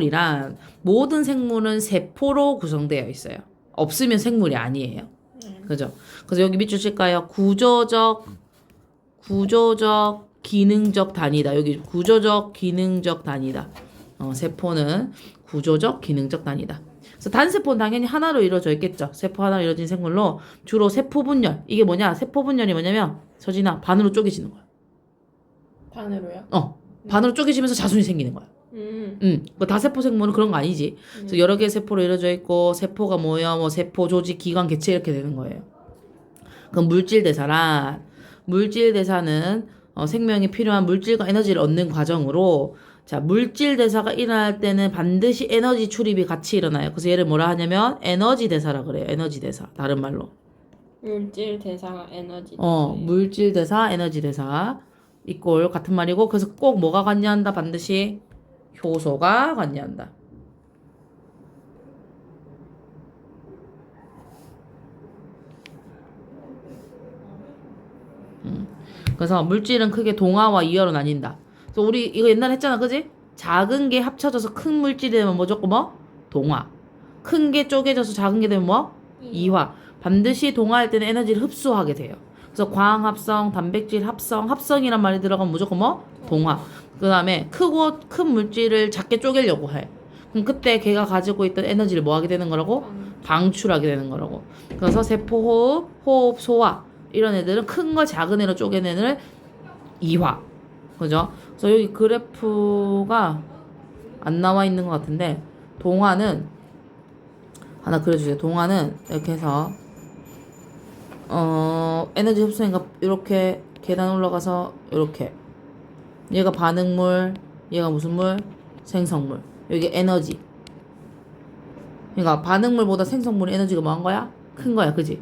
이란 모든 생물은 세포로 구성되어 있어요. 없으면 생물이 아니에요. 그죠? 그래서 여기 밑줄 칠까요? 구조적, 기능적 단위다. 여기 구조적, 기능적 단위다. 세포는 구조적, 기능적 단위다. 그래서 단세포는 당연히 하나로 이루어져 있겠죠. 세포 하나로 이루어진 생물로 주로 세포 분열. 이게 뭐냐? 세포 분열이 뭐냐면 서진아 반으로 쪼개지는 거야. 반으로요? 반으로 쪼개지면서 자손이 생기는 거야. 뭐 다세포 생물은 그런 거 아니지. 그래서 여러 개의 세포로 이루어져 있고 세포가 뭐야? 뭐 세포, 조직, 기관, 개체 이렇게 되는 거예요. 그럼 물질 대사란 물질 대사는 생명이 필요한 물질과 에너지를 얻는 과정으로 자 물질 대사가 일어날 때는 반드시 에너지 출입이 같이 일어나요. 그래서 얘를 뭐라 하냐면 에너지 대사라 그래요. 에너지 대사. 다른 말로. 물질 대사가 에너지 물질 대사, 에너지 대사 이꼴 같은 말이고 그래서 꼭 뭐가 관여한다? 반드시 효소가 관여한다. 그래서 물질은 크게 동화와 이화로 나뉜다. 그래서 우리 이거 옛날에 했잖아, 그지? 작은 게 합쳐져서 큰 물질이 되면 뭐죠? 뭐? 동화. 큰 게 쪼개져서 작은 게 되면 뭐? 이화. 반드시 동화할 때는 에너지를 흡수하게 돼요. 그래서 광합성, 단백질 합성, 합성이란 말이 들어가면 무조건 뭐? 동화. 그 다음에 크고 큰 물질을 작게 쪼개려고 해. 그럼 그때 걔가 가지고 있던 에너지를 뭐 하게 되는 거라고? 방출하게 되는 거라고. 그래서 세포호흡, 호흡, 소화 이런 애들은 큰 거 작은 애로 쪼개내는 이화. 그죠? 그래서 여기 그래프가 안 나와 있는 것 같은데 동화는 하나 그려주세요. 동화는 이렇게 해서 에너지 흡수니까 이렇게 계단 올라가서 이렇게 얘가 반응물, 얘가 무슨 물? 생성물. 여기 에너지. 그러니까 반응물보다 생성물의 에너지가 뭐한 거야? 큰 거야, 그지?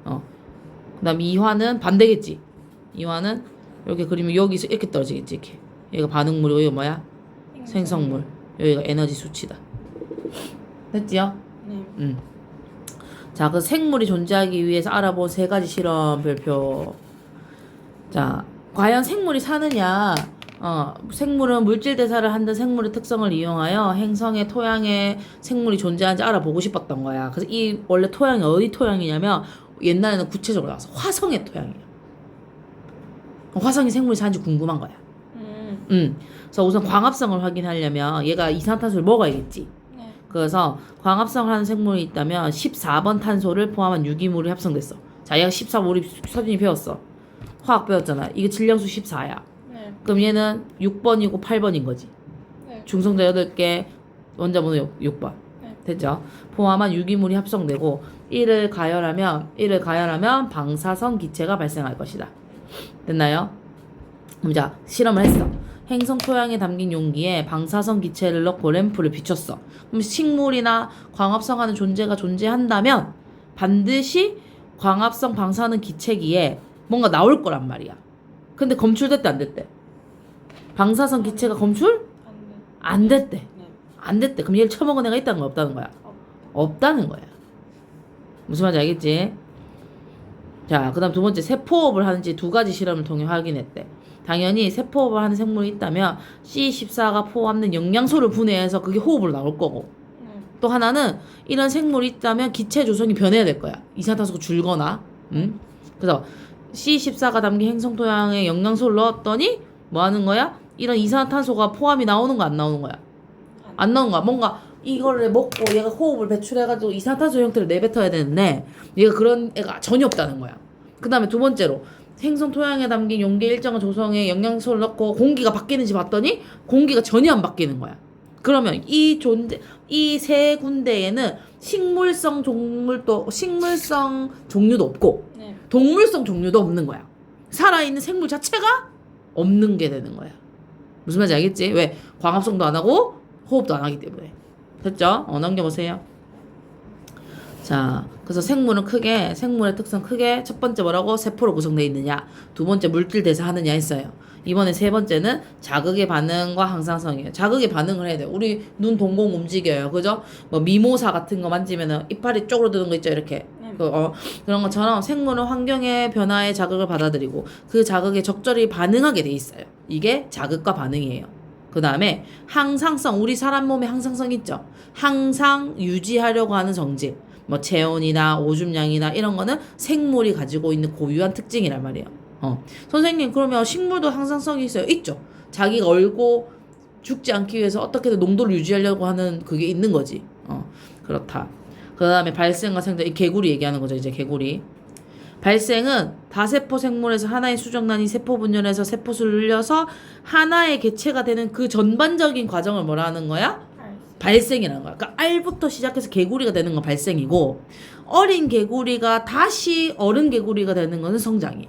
그 다음 이화는 반대겠지. 이화는 이렇게 그리면 여기서 이렇게 떨어지겠지, 이렇게. 얘가 반응물이고 여기가 뭐야? 생성물. 여기가 에너지 수치다. 됐지요? 네. 자, 그 생물이 존재하기 위해서 알아본 세 가지 실험 별표. 자, 과연 생물이 사느냐? 생물은 물질 대사를 하는 생물의 특성을 이용하여 행성의 토양에 생물이 존재하는지 알아보고 싶었던 거야. 그래서 이 원래 토양이 어디 토양이냐면 옛날에는 구체적으로 나와서 화성의 토양이야. 화성에 생물이 사는지 궁금한 거야. 그래서 우선 광합성을 확인하려면 얘가 이산화탄소를 먹어야겠지. 네. 그래서 광합성을 하는 생물이 있다면 14번 탄소를 포함한 유기물이 합성됐어. 자, 얘가 14, 우리 서준이 배웠어. 화학 배웠잖아. 이게 질량수 14야. 네. 그럼 얘는 6번이고 8번인 거지. 네. 중성자 8개, 원자번호 6번. 네. 됐죠? 포함한 유기물이 합성되고 이를 가열하면 방사성 기체가 발생할 것이다. 됐나요? 그럼 자, 실험을 했어. 행성 토양에 담긴 용기에 방사성 기체를 넣고 램프를 비췄어. 그럼 식물이나 광합성하는 존재가 존재한다면 반드시 광합성 방사하는 기체기에 뭔가 나올 거란 말이야. 근데 검출됐대 안 됐대? 방사성 기체가 검출? 안 됐대. 네. 안 됐대. 그럼 얘를 처먹은 애가 있다는 거야 없다는 거야? 없다는 거야. 무슨 말인지 알겠지? 자, 그 다음 두 번째 세포호흡을 하는지 두 가지 실험을 통해 확인했대. 당연히 세포호흡을 하는 생물이 있다면 C14가 포함된 영양소를 분해해서 그게 호흡으로 나올 거고 또 하나는 이런 생물이 있다면 기체 조성이 변해야 될 거야. 이산화탄소가 줄거나 그래서 C14가 담긴 행성 토양에 영양소를 넣었더니 뭐 하는 거야? 이런 이산화탄소가 포함이 나오는 거 안 나오는 거야? 안 나오는 거야. 뭔가 이거를 먹고 얘가 호흡을 배출해가지고 이산화탄소 형태를 내뱉어야 되는데 얘가 그런 애가 전혀 없다는 거야. 그 다음에 두 번째로 행성 토양에 담긴 용기 일정한 조성에 영양소를 넣고 공기가 바뀌는지 봤더니 공기가 전혀 안 바뀌는 거야. 그러면 이 세 군데에는 식물성 종류도 없고 네. 동물성 종류도 없는 거야. 살아있는 생물 자체가 없는 게 되는 거야. 무슨 말인지 알겠지? 왜? 광합성도 안 하고 호흡도 안 하기 때문에. 됐죠? 넘겨보세요. 자, 그래서 생물의 특성 크게 첫 번째 뭐라고? 세포로 구성되어 있느냐, 두 번째 물질 대사하느냐 했어요. 이번에 세 번째는 자극의 반응과 항상성이에요. 자극의 반응을 해야 돼요. 우리 눈 동공 움직여요. 그죠? 뭐 미모사 같은 거 만지면은 이빨이 쪼그러드는 거 있죠, 이렇게. 그런 것처럼 생물은 환경의 변화에 자극을 받아들이고 그 자극에 적절히 반응하게 돼 있어요. 이게 자극과 반응이에요. 그 다음에 항상성, 우리 사람 몸에 항상성 있죠. 항상 유지하려고 하는 성질. 뭐 체온이나 오줌량이나 이런 거는 생물이 가지고 있는 고유한 특징이란 말이에요. 선생님 그러면 식물도 항상성이 있어요? 있죠. 자기가 얼고 죽지 않기 위해서 어떻게든 농도를 유지하려고 하는 그게 있는 거지. 그렇다. 그 다음에 발생과 생장, 이 개구리 얘기하는 거죠. 이제 개구리. 발생은 다세포 생물에서 하나의 수정란이 세포 분열해서 세포수를 늘려서 하나의 개체가 되는 그 전반적인 과정을 뭐라 하는 거야? 발생이라는 거야. 그러니까 알부터 시작해서 개구리가 되는 건 발생이고, 어린 개구리가 다시 어른 개구리가 되는 거는 성장이야.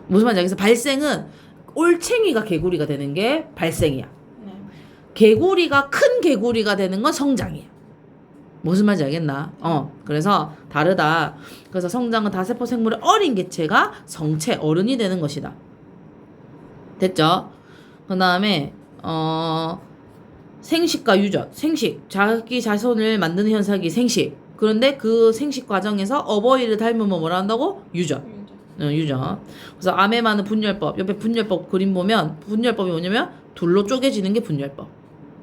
무슨 말인지 알겠어? 발생은 올챙이가 개구리가 되는 게 발생이야. 개구리가 큰 개구리가 되는 건 성장이야. 무슨 말인지 알겠나? 그래서 다르다. 그래서 성장은 다세포 생물의 어린 개체가 성체, 어른이 되는 것이다. 됐죠? 그 다음에 생식과 유전. 생식, 자기 자손을 만드는 현상이 생식. 그런데 그 생식 과정에서 어버이를 닮으면 뭐라 한다고? 유전. 유전. 그래서 암에 많은 분열법. 옆에 분열법 그림 보면 분열법이 뭐냐면 둘로 쪼개지는 게 분열법.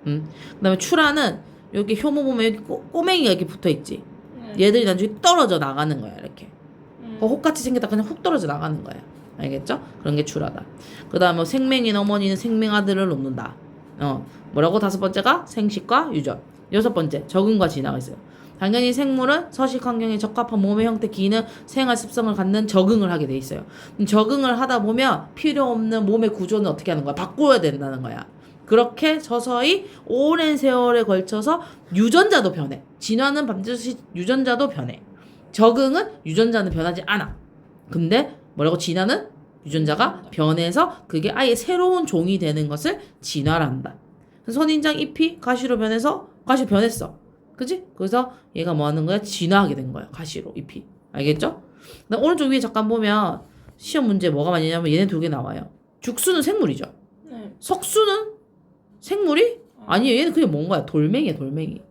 그 다음에 출하는 여기 효모 보면 여기 꼬맹이가 이렇게 붙어 있지. 얘들이 나중에 떨어져 나가는 거야, 이렇게. 혹같이 생겼다 그냥 훅 떨어져 나가는 거야. 알겠죠? 그런 게 출하다. 그 다음에 생명인 어머니는 생명아들을 놓는다. 뭐라고? 5번째가 생식과 유전. 6번째 적응과 진화가 있어요. 당연히 생물은 서식 환경에 적합한 몸의 형태, 기능, 생활 습성을 갖는 적응을 하게 돼 있어요. 적응을 하다 보면 필요 없는 몸의 구조는 어떻게 하는 거야? 바꿔야 된다는 거야. 그렇게 서서히 오랜 세월에 걸쳐서 유전자도 변해. 진화는 반드시 유전자도 변해. 적응은 유전자는 변하지 않아. 근데 뭐라고? 진화는 유전자가 변해서 그게 아예 새로운 종이 되는 것을 진화를 한다. 선인장 잎이 가시로 변해서 가시 변했어. 그지? 그래서 얘가 뭐 하는 거야? 진화하게 된 거야. 가시로 잎이. 알겠죠? 근데 오른쪽 위에 잠깐 보면 시험 문제 뭐가 많이 나냐면 얘네 2개 나와요. 죽수는 생물이죠. 석수는 생물이? 아니에요. 얘는 그냥 뭔가야? 돌멩이야, 돌멩이.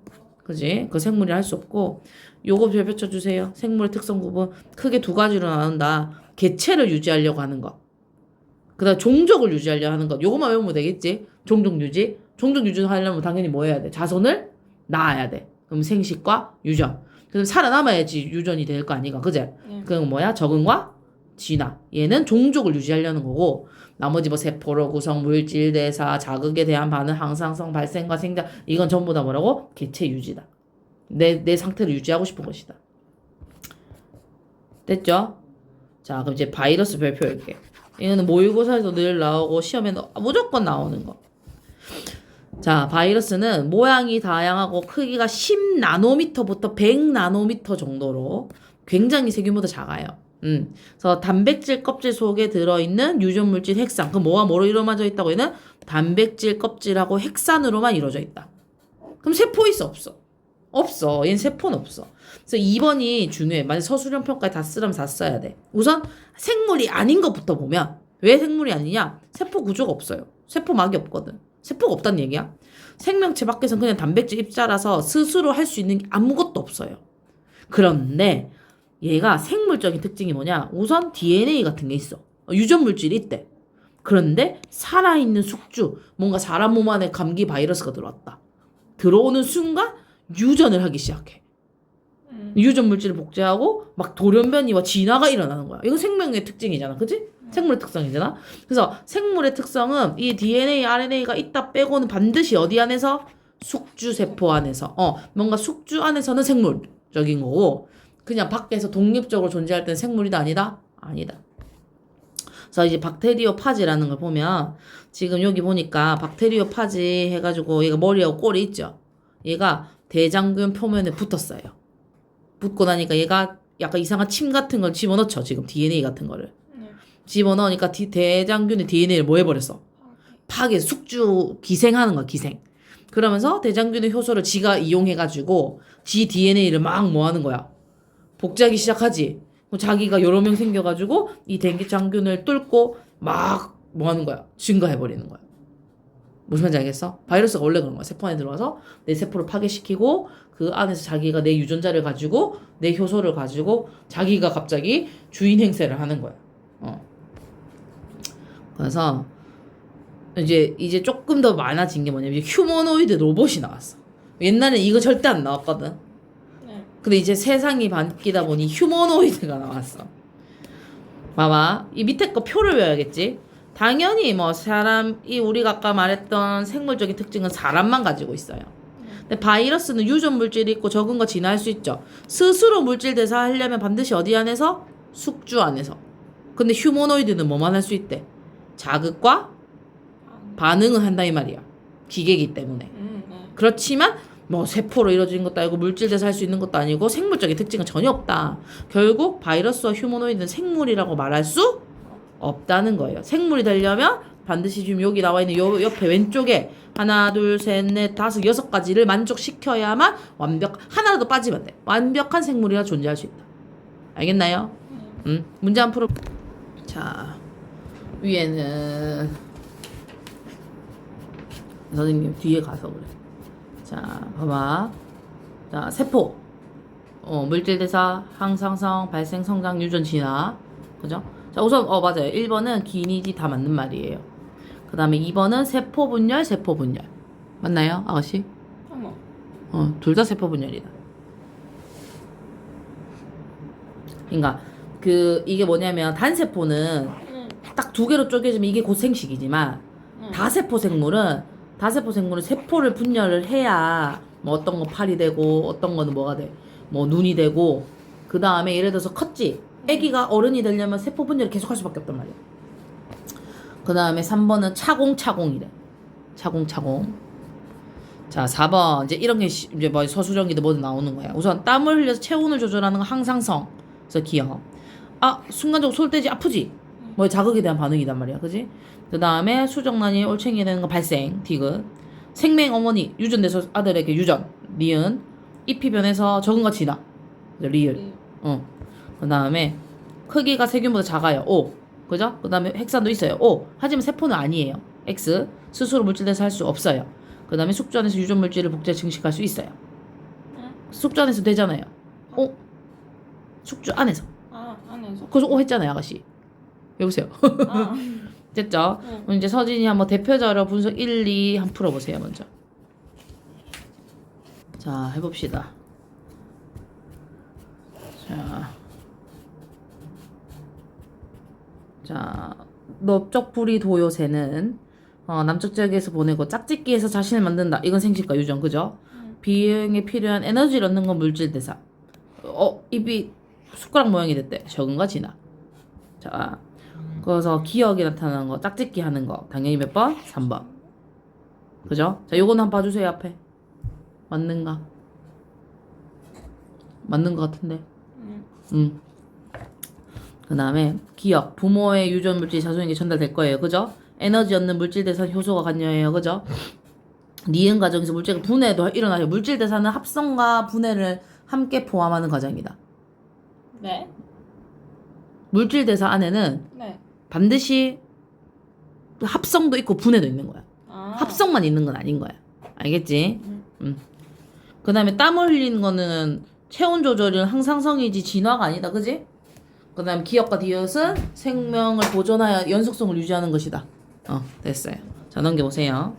그지? 그 생물이 할 수 없고. 요거 별 펼쳐주세요. 생물의 특성 구분 크게 2가지로 나눈다. 개체를 유지하려고 하는 것. 그 다음 종족을 유지하려고 하는 것. 요것만 외우면 되겠지? 종족 유지. 종족 유지를 하려면 당연히 뭐 해야 돼? 자손을 낳아야 돼. 그럼 생식과 유전. 그럼 살아남아야지 유전이 될 거 아니가. 그제? 그건 뭐야? 적응과 진화. 얘는 종족을 유지하려는 거고, 나머지 뭐 세포로 구성, 물질 대사, 자극에 대한 반응, 항상성, 발생과 생장, 이건 전부 다 뭐라고? 개체 유지다. 내 상태를 유지하고 싶은 것이다. 됐죠? 자, 그럼 이제 바이러스 별표 이렇게. 이거는 모의고사에서 늘 나오고 시험에 무조건 나오는 거. 자, 바이러스는 모양이 다양하고 크기가 10나노미터부터 100나노미터 정도로 굉장히 세균보다 작아요. 그래서 단백질 껍질 속에 들어있는 유전물질 핵산. 그럼 뭐가 뭐로 이루어져 있다고? 얘는 단백질 껍질하고 핵산으로만 이루어져 있다. 그럼 세포 있어? 없어? 없어. 얘는 세포는 없어. 그래서 2번이 중요해. 만약 서술형 평가에 다 쓰려면 다 써야 돼. 우선 생물이 아닌 것부터 보면 왜 생물이 아니냐? 세포 구조가 없어요. 세포막이 없거든. 세포가 없다는 얘기야. 생명체 밖에서는 그냥 단백질 입자라서 스스로 할 수 있는 게 아무것도 없어요. 그런데 얘가 생물적인 특징이 뭐냐? 우선 DNA 같은 게 있어. 유전물질이 있대. 그런데 살아있는 숙주, 뭔가 사람 몸 안에 감기 바이러스가 들어왔다. 들어오는 순간 유전을 하기 시작해. 유전물질을 복제하고 막 돌연변이와 진화가 일어나는 거야. 이건 생명의 특징이잖아. 그치? 생물의 특성이잖아. 그래서 생물의 특성은 이 DNA, RNA가 있다 빼고는 반드시 어디 안에서? 숙주세포 안에서. 뭔가 숙주 안에서는 생물적인 거고, 그냥 밖에서 독립적으로 존재할 때는 생물이다 아니다? 아니다. 그래서 이제 박테리오파지라는 걸 보면 지금 여기 보니까 박테리오파지 해가지고 얘가 머리하고 꼬리 있죠? 얘가 대장균 표면에 붙었어요. 붙고 나니까 얘가 약간 이상한 침 같은 걸 집어넣죠. 지금 DNA 같은 거를. 집어넣으니까 대장균의 DNA를 뭐 해버렸어? 파괴, 숙주 기생하는 거야, 기생. 그러면서 대장균의 효소를 지가 이용해가지고 지 DNA를 막 뭐 하는 거야? 복제하기 시작하지. 자기가 여러 명 생겨가지고 이 대장균을 뚫고 막 뭐 하는 거야? 증가해버리는 거야. 무슨 말인지 알겠어? 바이러스가 원래 그런 거야. 세포 안에 들어와서 내 세포를 파괴시키고 그 안에서 자기가 내 유전자를 가지고 내 효소를 가지고 자기가 갑자기 주인 행세를 하는 거야. 그래서 이제 조금 더 많아진 게 뭐냐면 이제 휴머노이드 로봇이 나왔어. 옛날에 이거 절대 안 나왔거든. 네. 근데 이제 세상이 바뀌다 보니 휴머노이드가 나왔어. 봐봐. 이 밑에 거 표를 외워야겠지. 당연히 뭐 사람이 우리가 아까 말했던 생물적인 특징은 사람만 가지고 있어요. 근데 바이러스는 유전 물질이 있고 적은 거 진화할 수 있죠. 스스로 물질 대사하려면 반드시 어디 안에서? 숙주 안에서. 근데 휴머노이드는 뭐만 할 수 있대? 자극과 반응을 한다 이 말이야. 기계이기 때문에. 네. 그렇지만 뭐 세포로 이루어진 것도 아니고 물질 대사할 수 있는 것도 아니고 생물적인 특징은 전혀 없다. 결국 바이러스와 휴머노이드는 생물이라고 말할 수 없다는 거예요. 생물이 되려면 반드시 지금 여기 나와 있는 요 옆에 왼쪽에 하나, 둘, 셋, 넷, 다섯, 여섯 가지를 만족시켜야만 하나라도 빠지면 안 돼. 완벽한 생물이라 존재할 수 있다. 알겠나요? 문제 한 풀어. 자, 위에는 선생님 뒤에 가서 그래. 자, 봐봐. 자, 세포. 물질 대사, 항상성, 발생, 성장, 유전, 진화. 그죠? 자, 우선 맞아요. 1번은 기니지 다 맞는 말이에요. 그 다음에 2번은 세포 분열, 세포 분열. 맞나요, 아가씨? 어머. 둘 다 세포 분열이다. 그러니까 이게 뭐냐면 단세포는 딱 두 개로 쪼개지면 이게 곧 생식이지만 다세포 생물은 세포를 분열을 해야 뭐 어떤 거 팔이 되고 어떤 거는 뭐가 돼? 뭐 눈이 되고 그 다음에 예를 들어서 컸지? 애기가 어른이 되려면 세포 분열을 계속 할 수밖에 없단 말이야. 그 다음에 3번은 차공이래. 차공. 자, 4번. 이제 이런 게 이제 뭐 서술형이든 뭐든 나오는 거야. 우선 땀을 흘려서 체온을 조절하는 건 항상성. 그래서 기억. 순간적으로 솔떼지 아프지? 뭐 자극에 대한 반응이단 말이야. 그지? 그 다음에 수정란이 올챙이가 되는 건 발생. 디귿. 생명 어머니. 유전돼서 아들에게 유전. 니은. 잎이 변해서 적은 거 진화. 리을. 그 다음에 크기가 세균보다 작아요. O. 그죠? 그 다음에 핵산도 있어요. O. 하지만 세포는 아니에요. X. 스스로 물질 대사 할 수 없어요. 그 다음에 숙주 안에서 유전 물질을 복제 증식할 수 있어요. 숙주 안에서 되잖아요. 숙주 안에서. 안에서. 그래서 O 했잖아요, 아가씨. 여보세요. 됐죠? 그럼 이제 서진이 한번 대표 자료 분석 1, 2 한번 풀어보세요, 먼저. 자, 해봅시다. 자, 넓적 부리 도요새는 남쪽 지역에서 보내고 짝짓기에서 자신을 만든다. 이건 생식과 유전, 그죠? 비행에 필요한 에너지를 얻는 건 물질 대사. 입이 숟가락 모양이 됐대. 적응과 진화. 자, 그래서 기억이 나타나는 거, 짝짓기 하는 거. 당연히 몇 번? 3번. 그죠? 자, 요거는 한번 봐주세요, 앞에. 맞는가? 맞는 것 같은데. 그 다음에 기억. 부모의 유전 물질이 자손에게 전달될 거예요. 그죠? 에너지 얻는 물질 대사 효소가 관여해요. 그죠? 니은 과정에서 물질 분해도 일어나요. 물질 대사는 합성과 분해를 함께 포함하는 과정이다. 네. 물질 대사 안에는 반드시 합성도 있고 분해도 있는 거야. 합성만 있는 건 아닌 거야. 알겠지? 그 다음에 땀을 흘리는 거는 체온 조절은 항상성이지 진화가 아니다. 그지? 그 다음 기억과 디귿은 생명을 보존하여 연속성을 유지하는 것이다. 됐어요. 자, 넘겨보세요.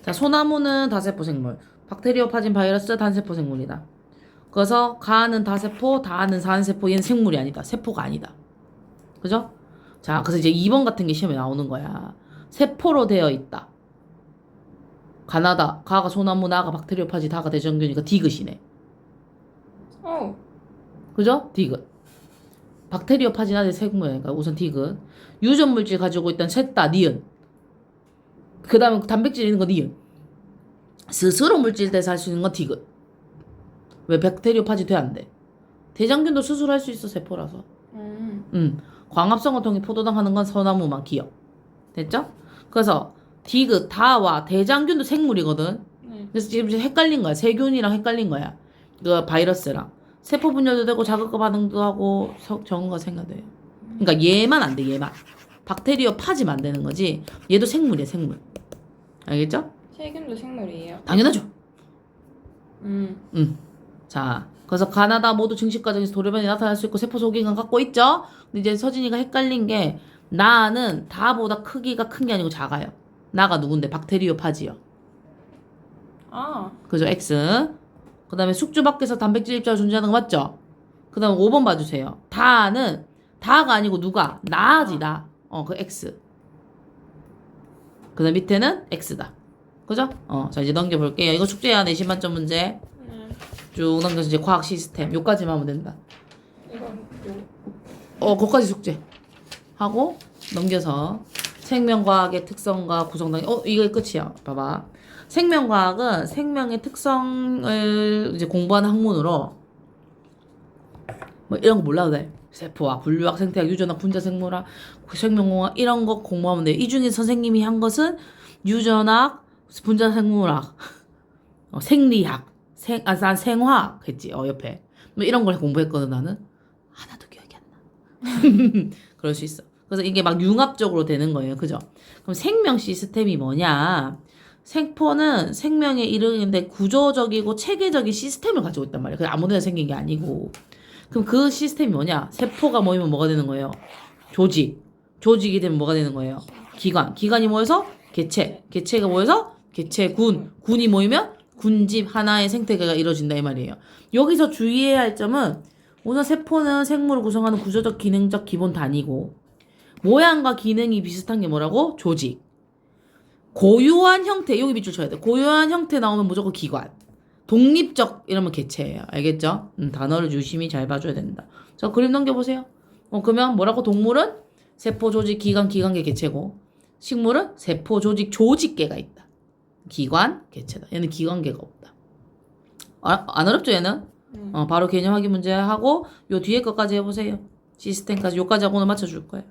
자, 소나무는 다세포 생물. 박테리오파진 바이러스 단세포 생물이다. 그래서 가는 다세포, 다는 산세포. 얘는 생물이 아니다. 세포가 아니다. 그죠? 자, 그래서 이제 2번 같은 게 시험에 나오는 거야. 세포로 되어 있다. 가나다. 가가 소나무, 나가 박테리오파지, 다가 대장균이니까 디귿이네. 그죠? 디귿. 박테리오파지나 생물이니까 우선 디귿. 유전 물질 가지고 있던 셋 다 니은. 그 다음에 단백질 있는 거 니은. 스스로 물질 대사할 수 있는 건 디귿. 왜 박테리오파지 돼 안 돼? 대장균도 스스로 할 수 있어, 세포라서. 광합성을 통해 포도당하는 건 소나무만 기억. 됐죠? 그래서 디귿, 다와 대장균도 생물이거든. 그래서 지금 헷갈린 거야. 세균이랑 헷갈린 거야. 그 바이러스랑. 세포 분열도 되고 자극과 반응도 하고 적은 거 생각돼요. 그러니까 얘만 안 돼, 얘만. 박테리오파지만 안 되는 거지. 얘도 생물이야, 생물. 알겠죠? 세균도 생물이에요. 당연하죠. 자, 그래서 가나다 모두 증식 과정에서 돌연변이 나타날 수 있고 세포 소기관 갖고 있죠. 근데 이제 서진이가 헷갈린 게 나는 다보다 크기가 큰 게 아니고 작아요. 나가 누군데? 박테리오파지요. 아, 그죠? X. 그 다음에 숙주 밖에서 단백질 입자가 존재하는 거 맞죠? 그 다음 5번 봐주세요. 다는 다가 아니고 누가? 나지 나. 그 X. 그 다음 밑에는 X다. 그죠? 자 이제 넘겨볼게요. 이거 숙제야. 내신 만점 문제. 네. 쭉 넘겨서 이제 과학 시스템. 요까지만 하면 된다. 이건 거기까지 숙제. 하고 넘겨서 생명과학의 특성과 구성당. 이거 끝이야. 봐봐. 생명과학은 생명의 특성을 이제 공부하는 학문으로 뭐 이런 거 몰라도 돼. 세포학, 분류학, 생태학, 유전학, 분자생물학, 생명공학 이런 거 공부하면 돼. 이 중에 선생님이 한 것은 유전학, 분자생물학, 생리학, 난 생화학 했지. 옆에. 뭐 이런 걸 공부했거든 나는. 하나도 기억이 안 나. 그럴 수 있어. 그래서 이게 막 융합적으로 되는 거예요. 그죠? 그럼 생명 시스템이 뭐냐? 생포는 생명에 이르는데 구조적이고 체계적인 시스템을 가지고 있단 말이에요. 그냥 아무데나 생긴 게 아니고. 그럼 그 시스템이 뭐냐? 세포가 모이면 뭐가 되는 거예요? 조직. 조직이 되면 뭐가 되는 거예요? 기관. 기관이 모여서 개체. 개체가 모여서 개체군. 군이 모이면 군집 하나의 생태계가 이루어진다 이 말이에요. 여기서 주의해야 할 점은 우선 세포는 생물을 구성하는 구조적 기능적 기본 단위고 모양과 기능이 비슷한 게 뭐라고? 조직. 고유한 형태, 여기 밑줄 쳐야 돼. 고유한 형태 나오면 무조건 기관. 독립적 이러면 개체예요. 알겠죠? 단어를 유심히 잘 봐줘야 된다. 자, 그림 넘겨보세요. 그러면 뭐라고? 동물은 세포, 조직, 기관, 기관계, 개체고 식물은 세포, 조직, 조직계가 있다. 기관, 개체다. 얘는 기관계가 없다. 안 어렵죠, 얘는? 바로 개념 확인 문제 하고 요 뒤에 것까지 해보세요. 시스템까지 요까지 하고 오늘 맞춰줄 거예요.